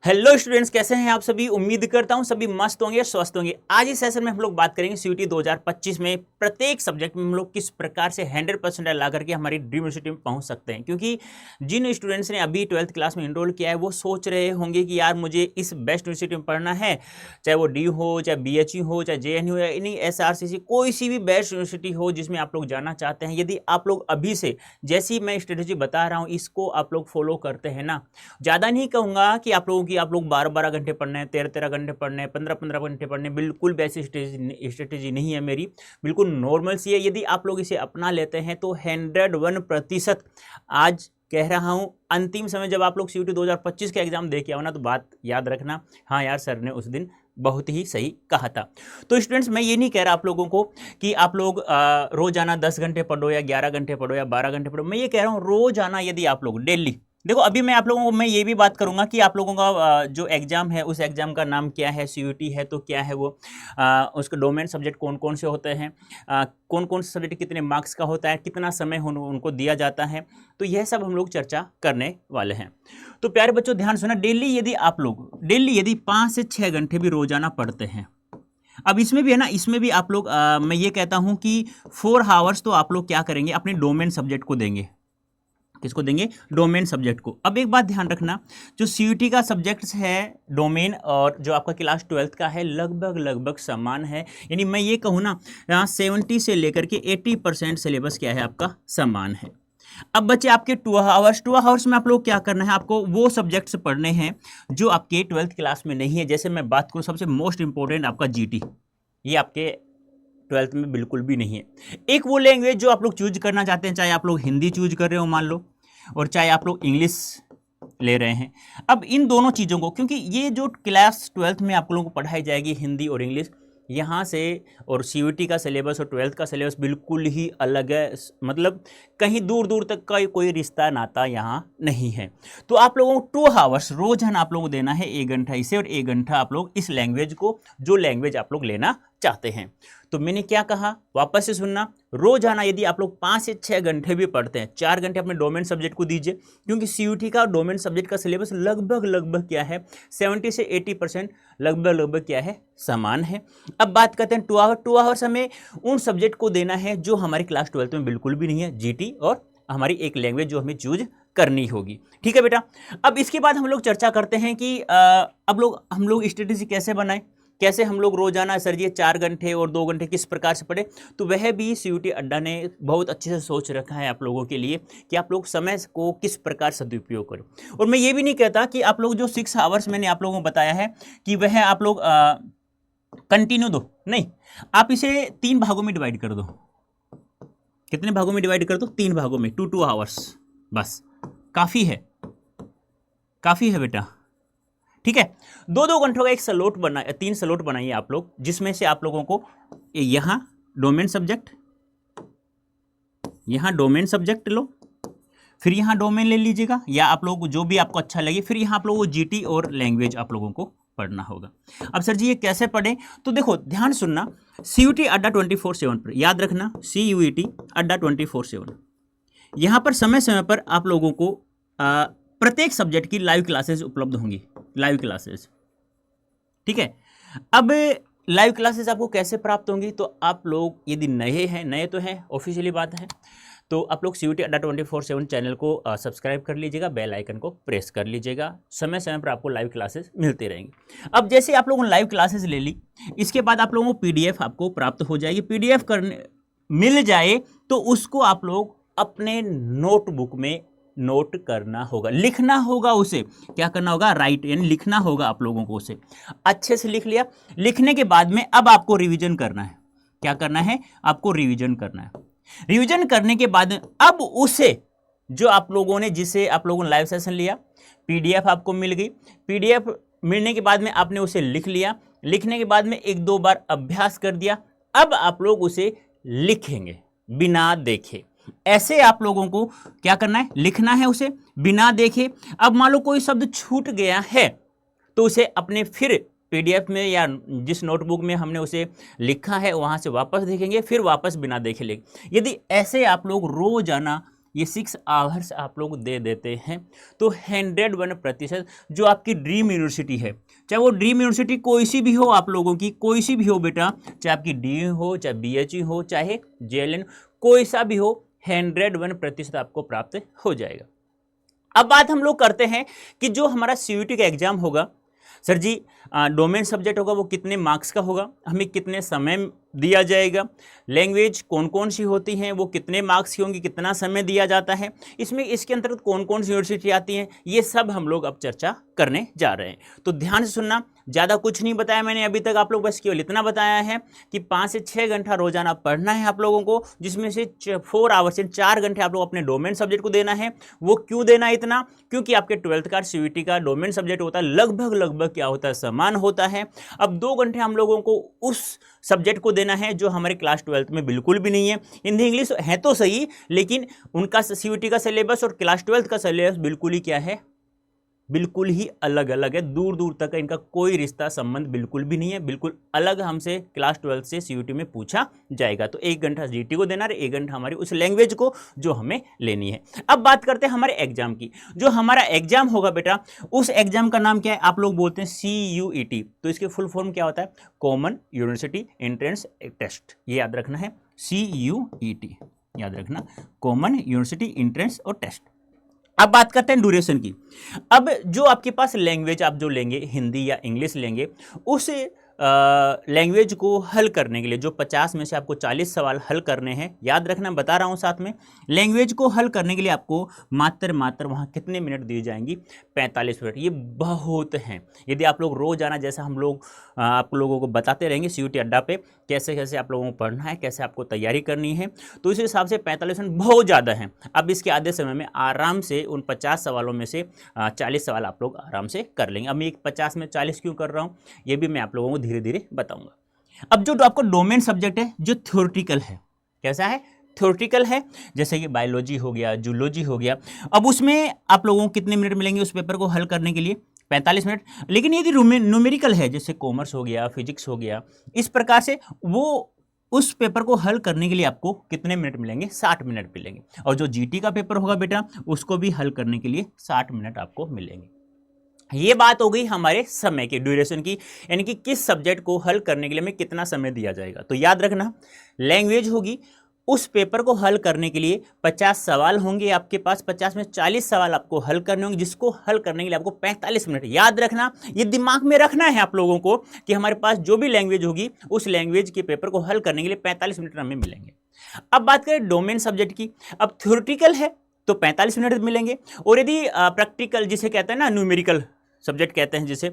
Hello students, कैसे हैं आप सभी। उम्मीद करता हूं सभी मस्त होंगे, स्वस्थ होंगे। आज इस सेशन में हम लोग बात करेंगे सीयूटी 2025 में प्रत्येक सब्जेक्ट में हम लोग किस प्रकार से 100% ला करके हमारी ड्रीम यूनिवर्सिटी में पहुंच सकते हैं। क्योंकि जिन स्टूडेंट्स ने अभी 12th क्लास में इनरोल किया है वो सोच रहे होंगे कि यार मुझे इस बेस्ट यूनिवर्सिटी में पढ़ना है, चाहे वो डी हो, चाहे BHU हो, चाहे JNU या यानी SRCC, कोई सी भी बेस्ट यूनिवर्सिटी हो जिसमें आप लोग जाना चाहते हैं। यदि आप लोग अभी से जैसी मैं स्ट्रेटेजी बता रहा हूँ इसको आप लोग फॉलो करते हैं ना, ज़्यादा नहीं कहूँगा कि आप लोग 12-12 घंटे पढ़ने हैं, 13-13 घंटे पढ़ने हैं, 15-15 घंटे पढ़ने हैं, बिल्कुल वैसी स्ट्रेटेजी नहीं है मेरी, बिल्कुल नॉर्मल सी है। यदि आप लोग इसे अपना लेते हैं तो 101% आज कह रहा हूँ अंतिम समय जब आप लोग सीयूटी 2025 का एग्जाम दे के आओ ना, तो बात याद रखना, हाँ यार सर ने उस दिन बहुत ही सही कहा था। तो स्टूडेंट्स, मैं ये नहीं कह रहा आप लोगों को कि आप लोग रोजाना 10 घंटे पढ़ो या 11 घंटे पढ़ो या 12 घंटे पढ़ो। मैं ये कह रहा हूँ रोजाना यदि आप लोग डेली, देखो अभी मैं आप लोगों को मैं ये भी बात करूंगा कि आप लोगों का जो एग्जाम है उस एग्जाम का नाम क्या है, सीयूटी है तो क्या है वो, उसके डोमेन सब्जेक्ट कौन कौन से होते हैं, कौन कौन से सब्जेक्ट कितने मार्क्स का होता है, कितना समय उनको दिया जाता है, तो यह सब हम लोग चर्चा करने वाले हैं। तो प्यारे बच्चों ध्यान सुना, डेली यदि आप लोग 5 से 6 घंटे भी रोजाना पढ़ते हैं, अब इसमें भी है ना, इसमें भी आप लोग मैं ये कहता हूं कि 4 आवर्स तो आप लोग क्या करेंगे, अपने डोमेन सब्जेक्ट को देंगे। किसको देंगे? डोमेन सब्जेक्ट को। अब एक बात ध्यान रखना, जो सीयूटी का सब्जेक्ट्स है डोमेन और जो आपका क्लास 12th का है लगभग समान है। यानी मैं ये कहूँ ना, 70 से लेकर के 80% सिलेबस क्या है आपका समान है। अब बच्चे आपके 2 आवर्स में आप लोग क्या करना है, आपको वो सब्जेक्ट्स पढ़ने हैं जो आपके 12th क्लास में नहीं है। जैसे मैं बात करूँ सबसे मोस्ट इंपॉर्टेंट आपका जीटी, ये आपके 12th में बिल्कुल भी नहीं है। एक वो लैंग्वेज जो आप लोग चूज करना चाहते हैं, चाहे आप लोग हिंदी चूज कर रहे हो मान लो, और चाहे आप लोग इंग्लिश ले रहे हैं। अब इन दोनों चीज़ों को, क्योंकि ये जो क्लास 12th में आप लोगों को पढ़ाई जाएगी हिंदी और इंग्लिश, यहाँ से और सीयूटी का सिलेबस और 12th का सिलेबस बिल्कुल ही अलग है। मतलब कहीं दूर दूर तक का कोई रिश्ता नाता यहाँ नहीं है। तो आप लोगों को 2 आवर्स रोजाना आप लोगों को देना है, 1 घंटा इसे और 1 घंटा आप लोग इस लैंग्वेज को, जो लैंग्वेज आप लोग लेना चाहते हैं। तो मैंने क्या कहा, वापस से सुनना, रोजाना यदि आप लोग 5 से 6 घंटे भी पढ़ते हैं, 4 घंटे अपने डोमेन सब्जेक्ट को दीजिए, क्योंकि सीयूटी का डोमेन सब्जेक्ट का सिलेबस लगभग क्या है 70 से 80% लगभग क्या है समान है। अब बात करते हैं 2 आवर्स हमें उन सब्जेक्ट को देना है जो हमारी क्लास 12th में बिल्कुल भी नहीं है, जीटी और हमारी एक लैंग्वेज जो हमें चूज करनी होगी। ठीक है बेटा। अब इसके बाद हम लोग चर्चा करते हैं कि अब हम लोग स्ट्रेटेजी कैसे बनाएं, कैसे हम लोग रोजाना सर जी 4 घंटे और 2 घंटे किस प्रकार से पढ़े। तो वह भी सीयूटी अड्डा ने बहुत अच्छे से सोच रखा है आप लोगों के लिए कि आप लोग समय को किस प्रकार सदुपयोग करो। और मैं ये भी नहीं कहता कि आप लोग जो 6 आवर्स मैंने आप लोगों को बताया है कि वह आप लोग कंटिन्यू दो, नहीं, आप इसे 3 भागों में डिवाइड कर दो। कितने भागों में डिवाइड कर दो? 3 भागों में, 2 आवर्स, बस काफ़ी है बेटा। ठीक है, 2 घंटों का एक स्लॉट बना, 3 स्लॉट बनाइए आप लोग, जिसमें से आप लोगों को यहाँ डोमेन सब्जेक्ट लो, फिर यहाँ डोमेन ले लीजिएगा, या आप लोग जो भी आपको अच्छा लगे, फिर यहाँ आप लोगों को जीटी और लैंग्वेज आप लोगों को पढ़ना होगा। अब सर जी ये कैसे पढ़ें? तो देखो ध्यान सुनना, सीयूटी अड्डा 24/7 पर, याद रखना सीयूटी अड्डा 24/7, यहाँ पर समय समय पर आप लोगों को प्रत्येक सब्जेक्ट की लाइव क्लासेस उपलब्ध होंगी, लाइव क्लासेस। ठीक है, अब लाइव क्लासेस आपको कैसे प्राप्त होंगी? तो आप लोग यदि नए तो हैं, ऑफिशियली बात है, तो आप लोग सीयूटी अड्डा 24/7 चैनल को सब्सक्राइब कर लीजिएगा, बेल आइकन को प्रेस कर लीजिएगा, समय समय पर आपको लाइव क्लासेस मिलती रहेंगी। अब जैसे आप लोगों ने लाइव क्लासेस ले ली, इसके बाद आप लोगों को PDF आपको प्राप्त हो जाएगी। PDF करने मिल जाए तो उसको आप लोग अपने नोटबुक में नोट करना होगा, लिखना होगा, उसे क्या करना होगा, राइट, यानी लिखना होगा आप लोगों को। उसे अच्छे से लिख लिया, लिखने के बाद में अब आपको रिवीजन करना है। क्या करना है? आपको रिवीजन करना है। रिवीजन करने के बाद अब उसे जो आप लोगों ने, जिसे आप लोगों ने लाइव सेशन लिया, PDF आपको मिल गई, PDF मिलने के बाद में आपने उसे लिख लिया, लिखने के बाद में 1-2 बार अभ्यास कर दिया, अब आप लोग उसे लिखेंगे बिना देखे। ऐसे आप लोगों को क्या करना है, लिखना है उसे बिना देखे। अब मान लो कोई शब्द छूट गया है तो उसे अपने फिर PDF में या जिस नोटबुक में हमने उसे लिखा है वहां से वापस देखेंगे, फिर वापस बिना देखे लिखेंगे। यदि ऐसे आप लोग रोजाना ये 6 आवर्स आप लोग दे देते हैं तो 101% जो आपकी ड्रीम यूनिवर्सिटी है, चाहे वो ड्रीम यूनिवर्सिटी कोई सी भी हो, आप लोगों की कोई सी भी हो बेटा, चाहे आपकी डी हो, चाहे BHU हो, चाहे JLN, कोई सा भी हो, 101% आपको प्राप्त हो जाएगा। अब बात हम लोग करते हैं कि जो हमारा CUET का एग्जाम होगा, सर जी डोमेन सब्जेक्ट होगा वो कितने मार्क्स का होगा, हमें कितने समय दिया जाएगा, लैंग्वेज कौन कौन सी होती हैं, वो कितने मार्क्स की होंगी, कितना समय दिया जाता है, इसमें इसके अंतर्गत कौन कौन सी यूनिवर्सिटी आती हैं, ये सब हम लोग अब चर्चा करने जा रहे हैं। तो ध्यान से सुनना, ज़्यादा कुछ नहीं बताया मैंने अभी तक आप लोग, बस केवल इतना बताया है कि 5 से 6 घंटा रोजाना पढ़ना है आप लोगों को, जिसमें से 4 आवर्स से 4 घंटे आप लोग अपने डोमेन सब्जेक्ट को देना है। वो क्यों देना है इतना, क्योंकि आपके 12th का CUET का डोमेन सब्जेक्ट होता है लगभग क्या होता है, समान होता है। अब 2 घंटे हम लोगों को उस सब्जेक्ट को देना है जो हमारे क्लास 12th में बिल्कुल भी नहीं है। हिंदी इंग्लिश है तो सही, लेकिन उनका CUET का सिलेबस और क्लास 12th का सिलेबस बिल्कुल ही क्या है, बिल्कुल ही अलग अलग है, दूर दूर तक इनका कोई रिश्ता संबंध बिल्कुल भी नहीं है, बिल्कुल अलग हमसे क्लास 12th से CUET में पूछा जाएगा। तो 1 घंटा GT को देना है, 1 घंटा हमारी उस लैंग्वेज को जो हमें लेनी है। अब बात करते हैं हमारे एग्जाम की। जो हमारा एग्जाम होगा बेटा, उस एग्जाम का नाम क्या है, आप लोग बोलते हैं CUET, तो इसके फुल फॉर्म क्या होता है, कॉमन यूनिवर्सिटी एंट्रेंस टेस्ट, ये याद रखना है, CUET याद रखना, कॉमन यूनिवर्सिटी एंट्रेंस और टेस्ट। अब बात करते हैं ड्यूरेशन की। अब जो आपके पास लैंग्वेज आप जो लेंगे, हिंदी या इंग्लिश लेंगे, उस लैंग्वेज को हल करने के लिए जो 50 में से आपको 40 सवाल हल करने हैं, याद रखना, बता रहा हूं साथ में, लैंग्वेज को हल करने के लिए आपको मात्र वहां कितने मिनट दिए जाएंगी, 45 मिनट। ये बहुत हैं। यदि आप लोग रोजाना जैसा हम लोग आप लोगों को बताते रहेंगे CUET अड्डा पे कैसे कैसे आप लोगों को पढ़ना है, कैसे आपको तैयारी करनी है, तो इस हिसाब से 45 मिनट बहुत ज़्यादा है। अब इसके आधे समय में आराम से उन 50 सवालों में से 40 सवाल आप लोग आराम से कर लेंगे। अब मैं 50 में 40 क्यों कर रहा हूँ, ये भी मैं आप लोगों को धीरे धीरे बताऊंगा। अब जो आपको डोमेन सब्जेक्ट है जो थ्योरेटिकल है, कैसा है, थ्योरेटिकल है, जैसे कि बायोलॉजी हो गया, जूलॉजी हो गया, अब उसमें आप लोगों को कितने मिनट मिलेंगे उस पेपर को हल करने के लिए, 45 मिनट। लेकिन यदि न्यूमेरिकल है, जैसे कॉमर्स हो गया, फिजिक्स हो गया, इस प्रकार से वो उस पेपर को हल करने के लिए आपको कितने मिनट मिलेंगे, 60 मिनट मिलेंगे। और जो GT का पेपर होगा बेटा, उसको भी हल करने के लिए 60 मिनट आपको मिलेंगे। ये बात हो गई हमारे समय की, ड्यूरेशन की, यानी कि किस सब्जेक्ट को हल करने के लिए हमें कितना समय दिया जाएगा। तो याद रखना, लैंग्वेज होगी, उस पेपर को हल करने के लिए 50 सवाल होंगे आपके पास, 50 में 40 सवाल आपको हल करने होंगे, जिसको हल करने के लिए आपको 45 मिनट। याद रखना, ये दिमाग में रखना है आप लोगों को कि हमारे पास जो भी लैंग्वेज होगी, उस लैंग्वेज के पेपर को हल करने के लिए 45 मिनट हमें मिलेंगे। अब बात करें डोमेन सब्जेक्ट की। अब थ्योरेटिकल है तो 45 मिनट मिलेंगे, और यदि प्रैक्टिकल जिसे कहते हैं ना, न्यूमेरिकल सब्जेक्ट कहते हैं जिसे,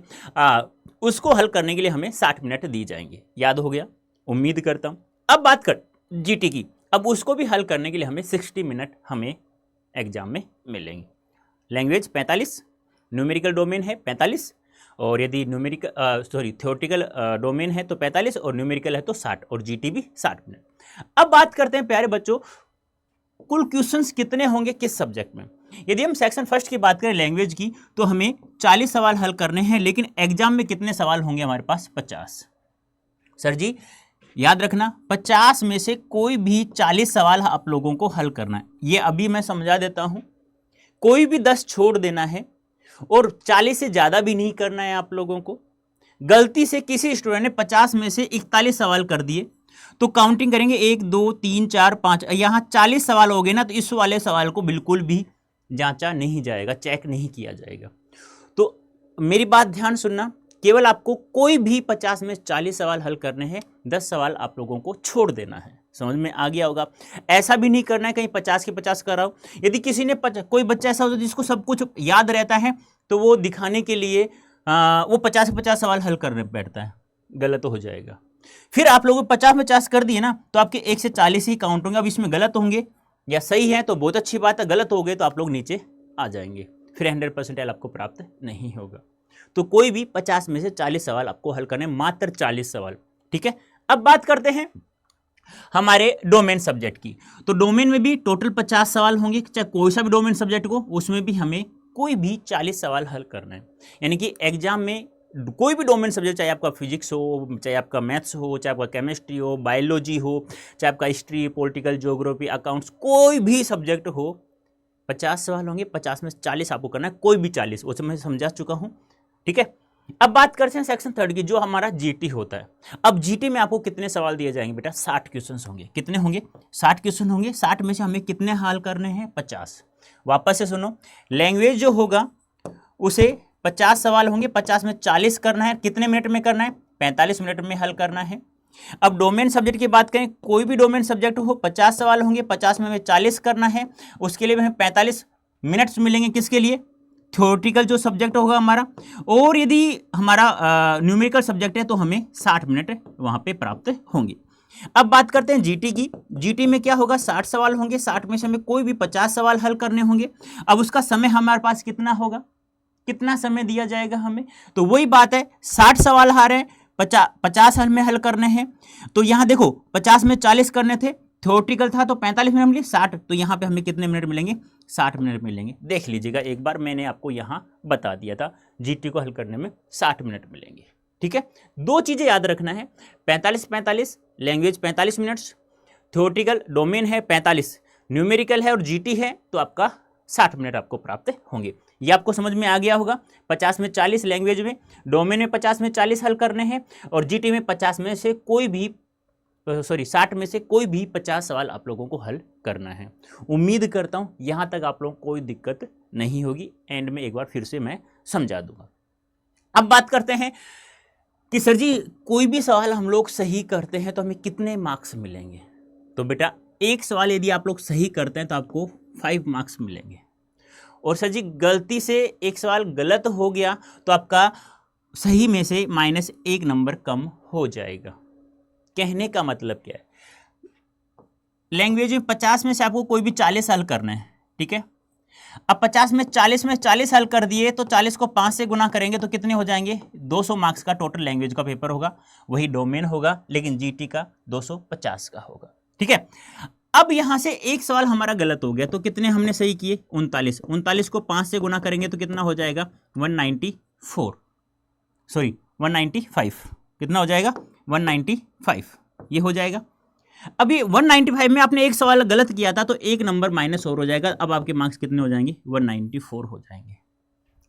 उसको हल करने के लिए हमें 60 मिनट दी जाएंगे। याद हो गया, उम्मीद करता हूं। अब बात कर GT की। अब उसको भी हल करने के लिए हमें 60 मिनट हमें एग्जाम में मिलेंगे। लैंग्वेज 45, न्यूमेरिकल डोमेन है 45, और यदि थ्योरेटिकल डोमेन है तो 45, और न्यूमेरिकल है तो 60, और GT भी 60 मिनट। अब बात करते हैं प्यारे बच्चों, कुल क्वेश्चंस कितने होंगे किस सब्जेक्ट में। यदि हम सेक्शन फर्स्ट की बात करें लैंग्वेज की, तो हमें 40 सवाल हल करने हैं, लेकिन एग्जाम में कितने सवाल होंगे हमारे पास, 50। सर जी याद रखना, 50 में से कोई भी 40 सवाल आप लोगों को हल करना है। ये अभी मैं समझा देता हूं, कोई भी 10 छोड़ देना है, और 40 से ज्यादा भी नहीं करना है आप लोगों को। गलती से किसी स्टूडेंट ने 50 में से 41 सवाल कर दिए, तो काउंटिंग करेंगे 1 2 3 4 5, यहां 40 सवाल हो गए ना, तो इस वाले सवाल को बिल्कुल भी जांचा नहीं जाएगा, चेक नहीं किया जाएगा। तो मेरी बात ध्यान सुनना, केवल आपको कोई भी 50 में 40 सवाल हल करने हैं, 10 सवाल आप लोगों को छोड़ देना है। समझ में आ गया होगा। ऐसा भी नहीं करना है कहीं 50 के 50 कर रहा हूं। यदि किसी ने कोई बच्चा ऐसा होता है जिसको सब कुछ याद रहता है, तो वो दिखाने के लिए वो 50 के 50 सवाल हल करने बैठता है, गलत हो जाएगा। फिर आप लोगों को 50 कर दिए ना, तो आपके 1 से 40 ही काउंट होंगे। अब इसमें गलत होंगे या सही है तो बहुत अच्छी बात है, गलत हो गए तो आप लोग नीचे आ जाएंगे, फिर 100% आपको प्राप्त नहीं होगा। तो कोई भी 50 में से 40 सवाल आपको हल करने, मात्र 40 सवाल, ठीक है। अब बात करते हैं हमारे डोमेन सब्जेक्ट की। तो डोमेन में भी टोटल 50 सवाल होंगे, चाहे कोई सा भी डोमेन सब्जेक्ट को, उसमें भी हमें कोई भी 40 सवाल हल करना है। यानी कि एग्जाम में कोई भी डोमेन सब्जेक्ट, चाहे आपका फिजिक्स हो, चाहे आपका मैथ्स हो, चाहे आपका केमिस्ट्री हो, बायोलॉजी हो, चाहे आपका हिस्ट्री, पॉलिटिकल, ज्योग्राफी, अकाउंट्स, कोई भी सब्जेक्ट हो, 50 सवाल होंगे, 50 में 40 आपको करना है, कोई भी 40, उसे मैं समझा चुका हूं। ठीक है, अब बात करते हैं सेक्शन 3 की, जो हमारा जीटी होता है। अब जीटी में आपको कितने सवाल दिए जाएंगे बेटा? 60 क्वेश्चन होंगे। कितने होंगे? 60 क्वेश्चन होंगे। 60 में से हमें कितने हल करने हैं? 50। वापस से सुनो, लैंग्वेज जो होगा उसे 50 सवाल होंगे, 50 में 40 करना है। कितने मिनट में करना है? 45 मिनट में हल करना है। अब डोमेन सब्जेक्ट की बात करें, कोई भी डोमेन सब्जेक्ट हो, 50 सवाल होंगे, 50 में हमें 40 करना है। उसके लिए हमें 45 मिनट्स मिलेंगे। किसके लिए? थ्योरेटिकल जो सब्जेक्ट होगा हमारा। और यदि हमारा न्यूमेरिकल सब्जेक्ट है तो हमें 60 मिनट वहां पे प्राप्त होंगे। अब बात करते हैं जीटी की। जीटी में क्या होगा? 60 सवाल होंगे, 60 में से हमें कोई भी 50 सवाल हल करने होंगे। अब उसका समय हमारे पास कितना होगा? कितना समय दिया जाएगा हमें? तो वही बात है, 60 सवाल आ रहे हैं, 50 में हल करने हैं। तो यहां देखो, 50 में 40 करने थे, थ्योरेटिकल था तो 45 मिनट मिले, 60, तो यहां पे हमें कितने मिनट मिलेंगे? 60 मिनट मिलेंगे। देख लीजिएगा, एक बार मैंने आपको यहां बता दिया था, जीटी को हल करने में 60 मिनट मिलेंगे। ठीक है, दो चीजें याद रखना है, 45 लैंग्वेज 45 मिनट्स, थ्योरेटिकल डोमेन है 45, न्यूमेरिकल है और जीटी है तो आपका 60 मिनट आपको प्राप्त होंगे। ये आपको समझ में आ गया होगा। 50 में 40 लैंग्वेज में, डोमेन में 50 में 40 हल करने हैं, और जीटी में 50 में से कोई भी 60 में से कोई भी 50 सवाल आप लोगों को हल करना है। उम्मीद करता हूं यहां तक आप लोगों को कोई दिक्कत नहीं होगी। एंड में एक बार फिर से मैं समझा दूंगा। अब बात करते हैं कि सर जी कोई भी सवाल हम लोग सही करते हैं तो हमें कितने मार्क्स मिलेंगे? तो बेटा एक सवाल यदि आप लोग सही करते हैं तो आपको 5 मार्क्स मिलेंगे। और सर जी गलती से एक सवाल गलत हो गया तो आपका सही में से -1 नंबर कम हो जाएगा। कहने का मतलब क्या है? लैंग्वेज में 50 में से आपको कोई भी 40 हल करना है। ठीक है, अब 50 में 40 हल कर दिए तो 40 को 5 से गुना करेंगे तो कितने हो जाएंगे? 200 मार्क्स का टोटल लैंग्वेज का पेपर होगा। वही डोमेन होगा, लेकिन जीटी का 250 का होगा। ठीक है, अब यहां से एक सवाल हमारा गलत हो गया तो कितने हमने सही किए? 39 को 5 से गुना करेंगे तो कितना हो जाएगा? 195। कितना हो जाएगा? 195 ये हो जाएगा। अभी 195 में आपने एक सवाल गलत किया था तो एक नंबर माइनस और हो जाएगा। अब आपके मार्क्स कितने हो जाएंगे? 194 हो जाएंगे।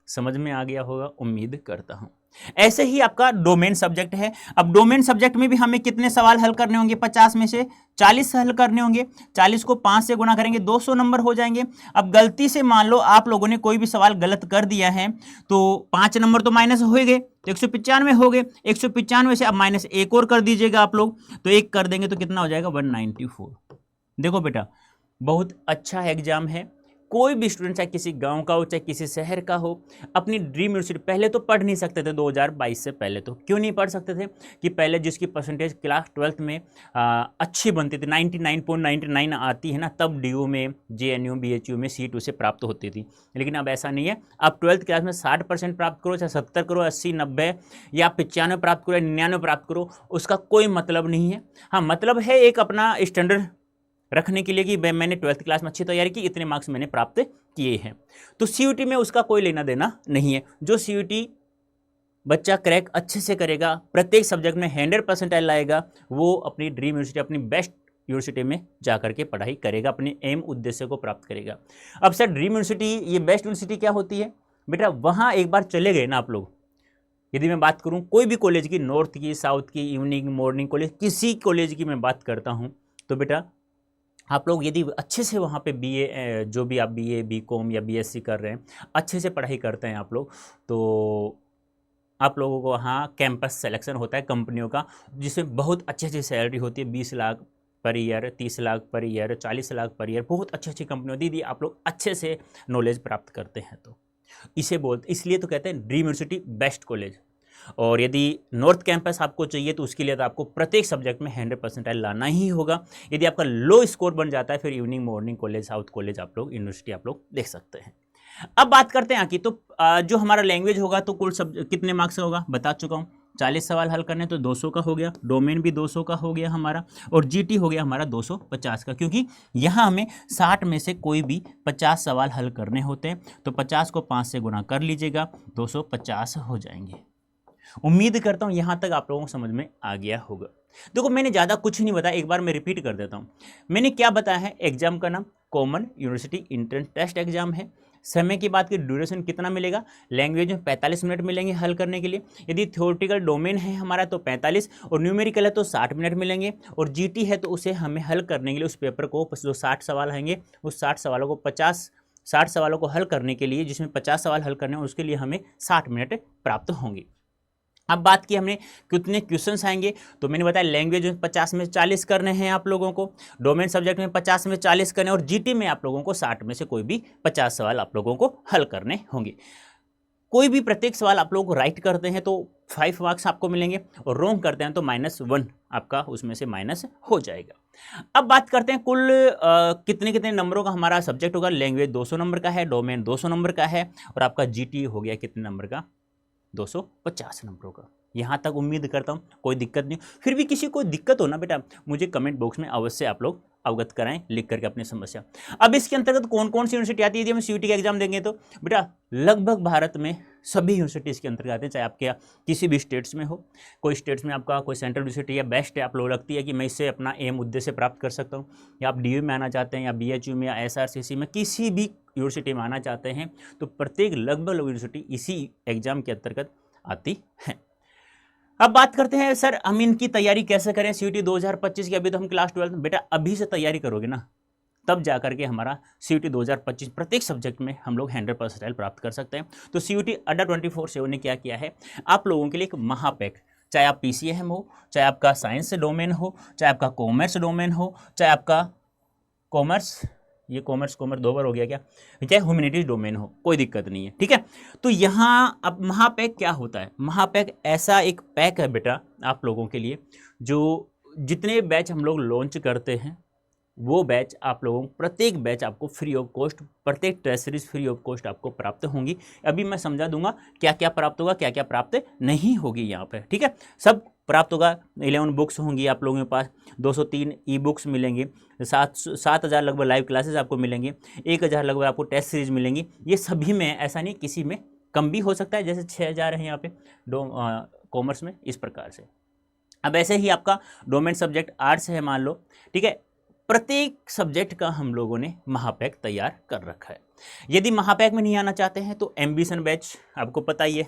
समझ में आ गया होगा, उम्मीद करता हूं। ऐसे ही आपका डोमेन सब्जेक्ट है। अब डोमेन सब्जेक्ट में भी हमें कितने सवाल हल करने होंगे? 50 में से 40 हल करने होंगे। 40 को 5 से गुना करेंगे, 200 नंबर हो जाएंगे। अब गलती से मान लो आप लोगों ने कोई भी सवाल गलत कर दिया है तो 5 नंबर तो माइनस हो गए, तो 195 हो गए। 195 से अब माइनस एक और कर दीजिएगा आप लोग, तो एक कर देंगे तो कितना हो जाएगा? 194। देखो बेटा, बहुत अच्छा एग्जाम है। कोई भी स्टूडेंट चाहे किसी गांव का हो चाहे किसी शहर का हो, अपनी ड्रीम यूनिवर्सिटी पहले तो पढ़ नहीं सकते थे। 2022 से पहले तो क्यों नहीं पढ़ सकते थे? कि पहले जिसकी परसेंटेज क्लास 12th में अच्छी बनती थी, 99.99 आती है ना, तब DU में, JNU BHU में सीट उसे प्राप्त होती थी। लेकिन अब ऐसा नहीं है। अब 12th क्लास में 60% प्राप्त करो, चाहे 70 करो, 80, 90 या 95 प्राप्त करो या 99 प्राप्त करो, उसका कोई मतलब नहीं है। हाँ, मतलब है एक अपना स्टैंडर्ड रखने के लिए कि मैंने 12th क्लास में अच्छी तैयारी की, इतने मार्क्स मैंने प्राप्त किए हैं। तो CUT में उसका कोई लेना देना नहीं है। जो CUT बच्चा क्रैक अच्छे से करेगा, प्रत्येक सब्जेक्ट में 100% लाएगा, वो अपनी ड्रीम यूनिवर्सिटी, अपनी बेस्ट यूनिवर्सिटी में जाकर के पढ़ाई करेगा, अपने एम उद्देश्य को प्राप्त करेगा। अब सर ड्रीम यूनिवर्सिटी, ये बेस्ट यूनिवर्सिटी क्या होती है? बेटा वहाँ एक बार चले गए ना आप लोग, यदि मैं बात करूँ कोई भी कॉलेज की, नॉर्थ की, साउथ की, इवनिंग मॉर्निंग कॉलेज, किसी कॉलेज की मैं बात करता हूँ, तो बेटा आप लोग यदि अच्छे से वहाँ पे BA, जो भी आप BA BCom या BSc कर रहे हैं, अच्छे से पढ़ाई करते हैं आप लोग, तो आप लोगों को वहाँ कैंपस सिलेक्शन होता है कंपनियों का, जिसमें बहुत अच्छी अच्छी सैलरी होती है। 20 lakh per year, 30 lakh per year, 40 lakh per year, बहुत अच्छी अच्छी कंपनी होती है यदि आप लोग अच्छे से नॉलेज प्राप्त करते हैं तो। इसलिए तो कहते हैं ड्रीम यूनिवर्सिटी बेस्ट कॉलेज। और यदि नॉर्थ कैंपस आपको चाहिए तो उसके लिए तो आपको प्रत्येक सब्जेक्ट में 100% लाना ही होगा। यदि आपका लो स्कोर बन जाता है फिर evening morning college, south college आप लोग, यूनिवर्सिटी आप लोग देख सकते हैं। अब बात करते हैं आगे, तो जो हमारा लैंग्वेज होगा तो कुल कितने मार्क्स होगा बता चुका हूँ। 40 सवाल हल करने तो 200 का हो गया, डोमेन भी 200 का हो गया हमारा, और जीटी हो गया हमारा 250 का, क्योंकि यहाँ हमें 60 में से कोई भी 50 सवाल हल करने होते हैं। तो 50 को 5 से गुना कर लीजिएगा, 250 हो जाएंगे। उम्मीद करता हूँ यहाँ तक आप लोगों को समझ में आ गया होगा। देखो मैंने ज़्यादा कुछ नहीं बताया, एक बार मैं रिपीट कर देता हूँ। मैंने क्या बताया है? एग्जाम का नाम, common university entrance test exam है। समय की बात की, ड्यूरेशन कितना मिलेगा, लैंग्वेज में 45 मिनट मिलेंगे हल करने के लिए। यदि थ्योरेटिकल डोमेन है हमारा तो 45, और न्यूमेरिकल है तो 60 मिनट मिलेंगे, और जीटी है तो उसे हमें हल करने के लिए उस पेपर को जो 60 सवाल आएंगे उस 60 सवालों को 60 सवालों को हल करने के लिए, जिसमें 50 सवाल हल करने हैं, उसके लिए हमें 60 मिनट प्राप्त होंगे। अब बात की हमने कितने क्वेश्चंस आएंगे, तो मैंने बताया लैंग्वेज में 50 में 40 करने हैं आप लोगों को, डोमेन सब्जेक्ट में 50 में 40 करने, और जीटी में आप लोगों को 60 में से कोई भी 50 सवाल आप लोगों को हल करने होंगे। कोई भी प्रत्येक सवाल आप लोग को राइट करते हैं तो 5 मार्क्स आपको मिलेंगे, और रॉन्ग करते हैं तो -1 आपका उसमें से माइनस हो जाएगा। अब बात करते हैं कुल कितने कितने नंबरों का हमारा सब्जेक्ट होगा। लैंग्वेज 200 नंबर का है, डोमेन 200 नंबर का है, और आपका जीटी हो गया कितने नंबर का, 250 नंबरों का। यहाँ तक उम्मीद करता हूँ कोई दिक्कत नहीं। फिर भी किसी को दिक्कत हो ना बेटा, मुझे कमेंट बॉक्स में अवश्य आप लोग अवगत कराएं लिख करके अपनी समस्या। अब इसके अंतर्गत कौन कौन सी यूनिवर्सिटी आती है यदि हम सीयूटी का एग्जाम देंगे तो बेटा लगभग भारत में सभी यूनिवर्सिटी इसके अंतर्गत आते हैं, चाहे आपके किसी भी स्टेट्स में हो। कोई स्टेट्स में आपका कोई सेंट्रल यूनिवर्सिटी या बेस्ट है, आप लोग लगती है कि मैं इससे अपना एम उद्देश्य प्राप्त कर सकता हूँ, या आप डीयू में आना चाहते हैं, या बीएचयू में, या एसआरसीसी में, किसी भी यूनिवर्सिटी में आना चाहते हैं, तो प्रत्येक लगभग यूनिवर्सिटी इसी एग्जाम के अंतर्गत आती है। अब बात करते हैं सर हम इनकी तैयारी कैसे करें सीयूटी 2025 की। अभी तो हम क्लास 12 में, बेटा अभी से तैयारी करोगे ना तब जाकर के हमारा सीयूटी 2025 प्रत्येक सब्जेक्ट में हम लोग 100% प्राप्त कर सकते हैं। तो सीयूटी अड्डा 24/7 ने क्या किया है, आप लोगों के लिए एक महापैक, चाहे आप पीसीएम हो, चाहे आपका साइंस डोमेन हो, चाहे आपका कॉमर्स डोमेन हो, चाहे आपका कॉमर्स, ये कॉमर्स 2 बार हो गया क्या, चाहे ह्यूमैनिटीज डोमेन हो, कोई दिक्कत नहीं है, ठीक है। तो यहाँ अब महापैक क्या होता है, महापैक ऐसा एक पैक है बेटा आप लोगों के लिए, जो जितने बैच हम लोग लॉन्च करते हैं वो बैच आप लोगों को, प्रत्येक बैच आपको फ्री ऑफ कॉस्ट, प्रत्येक test series free of cost आपको प्राप्त होंगी। अभी मैं समझा दूंगा क्या क्या प्राप्त होगा, क्या क्या प्राप्त नहीं होगी यहाँ पे, ठीक है। सब प्राप्त होगा, 11 बुक्स होंगी आप लोगों के पास, 203 ई बुक्स मिलेंगे, 7,000 लगभग लाइव क्लासेस आपको मिलेंगे, 1,000 लगभग आपको टेस्ट सीरीज मिलेंगी। ये सभी में, ऐसा नहीं किसी में कम भी हो सकता है, जैसे 6,000 है यहाँ पे कॉमर्स में, इस प्रकार से। अब ऐसे ही आपका डोमेन सब्जेक्ट आर्ट्स है मान लो, ठीक है, प्रत्येक सब्जेक्ट का हम लोगों ने महापैक तैयार कर रखा है। यदि महापैक में नहीं आना चाहते हैं तो एम्बिशन बैच आपको पता ही है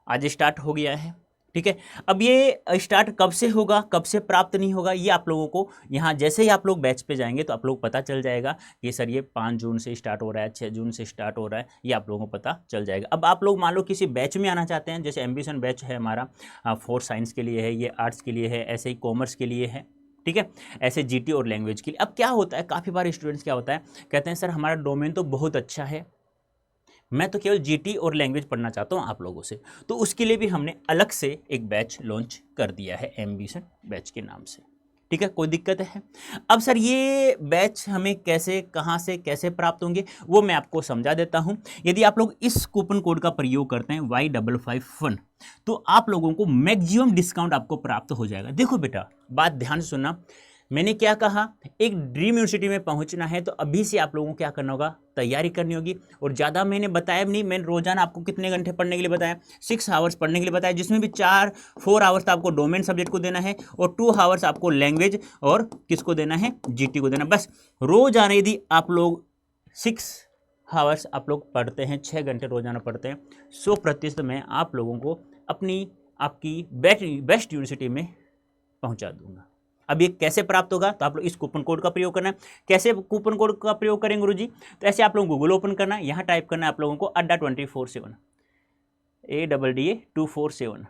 आज स्टार्ट हो गया है, ठीक है। अब ये स्टार्ट कब से होगा, कब से प्राप्त नहीं होगा, ये आप लोगों को यहाँ जैसे ही आप लोग बैच पे जाएंगे तो आप लोग पता चल जाएगा कि सर ये 5 जून से स्टार्ट हो रहा है, 6 जून से स्टार्ट हो रहा है, ये आप लोगों को पता चल जाएगा। अब आप लोग मान लो किसी बैच में आना चाहते हैं, जैसे एम्बिशन बैच है हमारा 4 साइंस के लिए है, ये आर्ट्स के लिए है, ऐसे ही कॉमर्स के लिए है, ठीक है, ऐसे जीटी और लैंग्वेज के लिए। अब क्या होता है, काफ़ी बार स्टूडेंट्स क्या होता है, कहते हैं सर हमारा डोमेन तो बहुत अच्छा है, मैं तो केवल जीटी और लैंग्वेज पढ़ना चाहता हूँ आप लोगों से, तो उसके लिए भी हमने अलग से एक बैच लॉन्च कर दिया है एम्बिशन बैच के नाम से, ठीक है, कोई दिक्कत है। अब सर ये बैच हमें कैसे, कहाँ से कैसे प्राप्त होंगे वो मैं आपको समझा देता हूँ। यदि आप लोग इस कूपन कोड का प्रयोग करते हैं Y551 तो आप लोगों को मैक्सिमम डिस्काउंट आपको प्राप्त हो जाएगा। देखो बेटा बात ध्यान से सुनना, मैंने क्या कहा, एक ड्रीम यूनिवर्सिटी में पहुंचना है तो अभी से आप लोगों को क्या करना होगा, तैयारी करनी होगी। और ज़्यादा मैंने बताया नहीं, मैंने रोजाना आपको कितने घंटे पढ़ने के लिए बताया, 6 आवर्स पढ़ने के लिए बताया, जिसमें भी 4 आवर्स आपको डोमेन सब्जेक्ट को देना है और 2 आवर्स आपको लैंग्वेज और किसको देना है, जीटी को देना। बस रोजाना यदि आप लोग 6 आवर्स आप लोग पढ़ते हैं, 6 घंटे रोजाना पढ़ते हैं, 100% मैं आप लोगों को अपनी आपकी बेस्ट यूनिवर्सिटी में पहुँचा दूँगा। अब ये कैसे प्राप्त होगा, तो आप लोग इस कूपन कोड का प्रयोग करना है। कैसे कूपन कोड का प्रयोग करेंगे गुरुजी, तो ऐसे आप लोग गूगल ओपन करना है, यहाँ टाइप करना है आप लोगों को अड्डा 24/7, ADDA247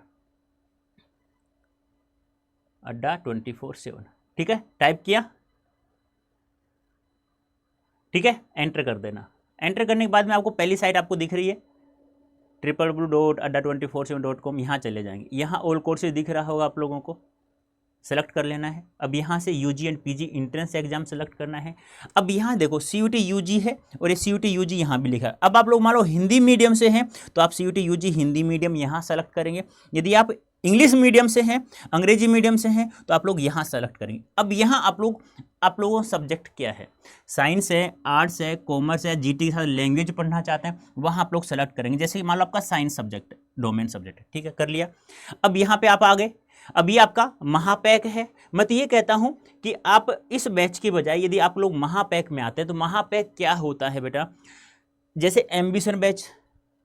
अड्डा 24/7, ठीक है, टाइप किया, ठीक है, एंटर कर देना। एंटर करने के बाद में आपको पहली साइट आपको दिख रही है www.adda247.com, यहाँ चले जाएंगे, यहाँ ऑल कोर्सेज दिख रहा होगा आप लोगों को, सेलेक्ट कर लेना है। अब यहाँ से UG and PG entrance exam select करना है। अब यहाँ देखो सीयूटी यूजी है और ये सीयूटी यूजी यहाँ भी लिखा है। अब आप लोग मान लो हिंदी मीडियम से हैं तो आप सीयूटी यूजी हिंदी मीडियम यहाँ सेलेक्ट करेंगे। यदि आप इंग्लिश मीडियम से हैं, अंग्रेजी मीडियम से हैं तो आप लोग यहाँ सेलेक्ट करेंगे। अब यहाँ आप लोगों का सब्जेक्ट क्या है, साइंस है, आर्ट्स है, कॉमर्स है, जीटी के साथ लैंग्वेज पढ़ना चाहते हैं, वहाँ आप लोग सेलेक्ट करेंगे। जैसे कि मान लो आपका साइंस सब्जेक्ट डोमेन सब्जेक्ट है, ठीक है, कर लिया। अब यहाँ पे आप आ गए, अब ये आपका महापैक है। मैं तो ये कहता हूँ कि आप इस बैच के बजाय यदि आप लोग महापैक में आते हैं तो महापैक क्या होता है बेटा, जैसे एम्बिशन बैच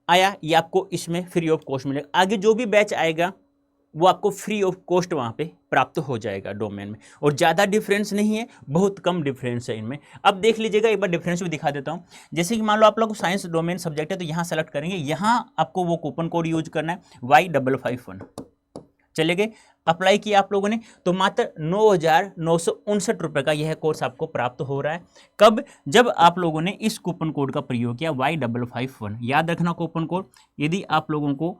आया, ये आपको इसमें फ्री ऑफ कॉस्ट मिलेगा। आगे जो भी बैच आएगा वो आपको फ्री ऑफ कॉस्ट वहाँ पे प्राप्त हो जाएगा डोमेन में, और ज़्यादा डिफरेंस नहीं है, बहुत कम डिफरेंस है इनमें। अब देख लीजिएगा, एक बार डिफरेंस भी दिखा देता हूँ। जैसे कि मान लो आप लोग को साइंस डोमेन सब्जेक्ट है तो यहाँ सेलेक्ट करेंगे, यहाँ आपको वो कूपन कोड यूज करना है Y551। चले गए, अप्लाई किया आप लोगों ने तो मात्र 9,969 रुपये का यह कोर्स आपको प्राप्त हो रहा है। कब? जब आप लोगों ने इस कूपन कोड का प्रयोग किया Y551। याद रखना कूपन कोड, यदि आप लोगों को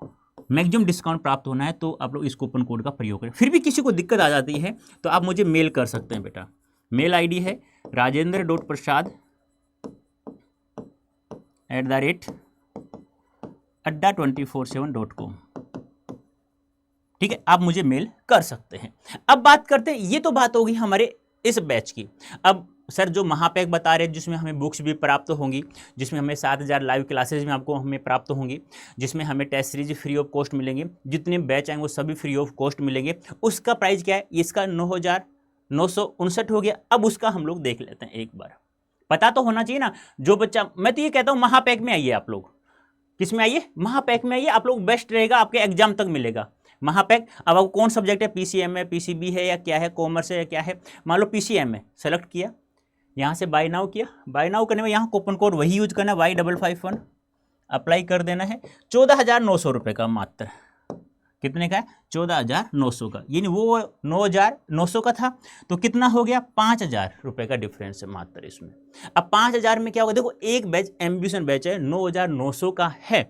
मैक्सिमम डिस्काउंट प्राप्त होना है तो आप लोग इस कूपन कोड का प्रयोग करें। फिर भी किसी को दिक्कत आ जाती है तो आप मुझे मेल कर सकते हैं बेटा। मेल आईडी है rajendra.prasad@adda247.com। ठीक है, आप मुझे मेल कर सकते हैं। अब बात करते हैं, ये तो बात होगी हमारे इस बैच की। अब सर जो महापैक बता रहे हैं जिसमें हमें बुक्स भी प्राप्त होंगी, जिसमें हमें 7,000 लाइव क्लासेज में आपको हमें प्राप्त होंगी, जिसमें हमें test series free of cost मिलेंगे, जितने बैच आएंगे वो सभी फ्री ऑफ कॉस्ट मिलेंगे, उसका प्राइस क्या है? इसका 9,969 हो गया। अब उसका हम लोग देख लेते हैं एक बार, पता तो होना चाहिए ना। जो बच्चा, मैं तो ये कहता हूँ महापैक में आइए आप लोग। किस में आइए? महापैक में आइए, आप लोग बेस्ट रहेगा, आपके एग्जाम तक मिलेगा महापैक। अब आपको कौन सब्जेक्ट है, PCM है, PCB है या क्या है, कॉमर्स है या क्या है? मान लो PCM है, सेलेक्ट किया, यहाँ से बाय नाउ किया। बाय नाउ करने में यहाँ कूपन कोड वही यूज करना है Y551, अप्लाई कर देना है। 14,900 रुपये का मात्र। कितने का है? 14,900 का, यानी वो 9,900 का था तो कितना हो गया? 5,000 रुपये का डिफरेंस है मात्र इसमें। अब 5,000 में क्या होगा? देखो, एक बैच एम्बिशन बैच है 9,900 का है,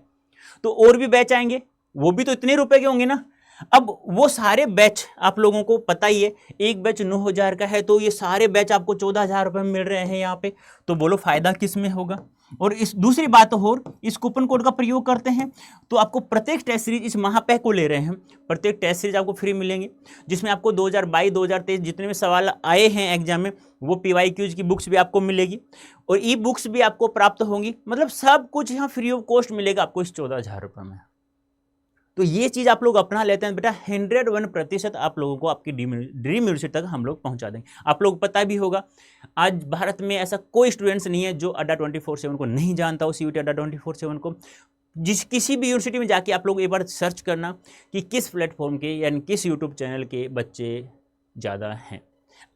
तो और भी बैच आएंगे, वो भी तो इतने रुपए के होंगे ना। अब वो सारे बैच आप लोगों को पता ही है, एक बैच 9,000 का है तो ये सारे बैच आपको 14,000 रुपये में मिल रहे हैं यहाँ पे, तो बोलो फायदा किस में होगा। और इस दूसरी बात और, इस कूपन कोड का प्रयोग करते हैं तो आपको प्रत्येक टेस्ट सीरीज, इस महापैक को ले रहे हैं, प्रत्येक टेस्ट सीरीज आपको फ्री मिलेंगे, जिसमें आपको 2022-2023 जितने भी सवाल आए हैं एग्जाम में वो PYQs की बुक्स भी आपको मिलेगी, और ई बुक्स भी आपको प्राप्त होंगी। मतलब सब कुछ यहाँ फ्री ऑफ कॉस्ट मिलेगा आपको इस 14,000 रुपये में। तो ये चीज़ आप लोग अपना लेते हैं बेटा, 101% आप लोगों को आपकी ड्रीम यूनिवर्सिटी तक हम लोग पहुंचा देंगे। आप लोग पता भी होगा, आज भारत में ऐसा कोई स्टूडेंट्स नहीं है जो अड्डा 24/7 को नहीं जानता हो, CUET अड्डा 24/7 को। किसी भी यूनिवर्सिटी में जाके आप लोग एक बार सर्च करना कि किस प्लेटफॉर्म के यानी किस यूट्यूब चैनल के बच्चे ज़्यादा हैं।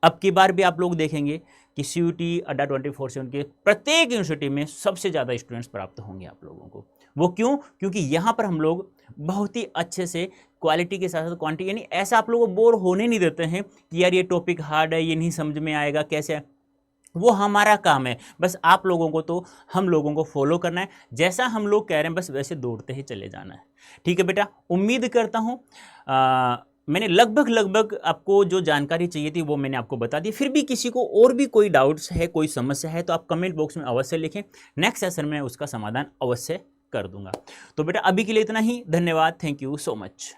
अब की बार भी आप लोग देखेंगे कि CUET अड्डा 24/7 के प्रत्येक यूनिवर्सिटी में सबसे ज़्यादा स्टूडेंट्स प्राप्त होंगे आप लोगों को। वो क्यों? क्योंकि यहाँ पर हम लोग बहुत ही अच्छे से क्वालिटी के साथ साथ क्वांटिटी, यानी ऐसा आप लोगों को बोर होने नहीं देते हैं कि यार ये टॉपिक हार्ड है, ये नहीं समझ में आएगा कैसे है। वो हमारा काम है, बस आप लोगों को तो हम लोगों को फॉलो करना है, जैसा हम लोग कह रहे हैं बस वैसे दौड़ते ही चले जाना है। ठीक है बेटा, उम्मीद करता हूँ मैंने लगभग आपको जो जानकारी चाहिए थी वो मैंने आपको बता दी। फिर भी किसी को और भी कोई डाउट्स है, कोई समस्या है तो आप कमेंट बॉक्स में अवश्य लिखें, नेक्स्ट सेशन में उसका समाधान अवश्य कर दूंगा। तो बेटा अभी के लिए इतना ही, धन्यवाद, थैंक यू सो मच।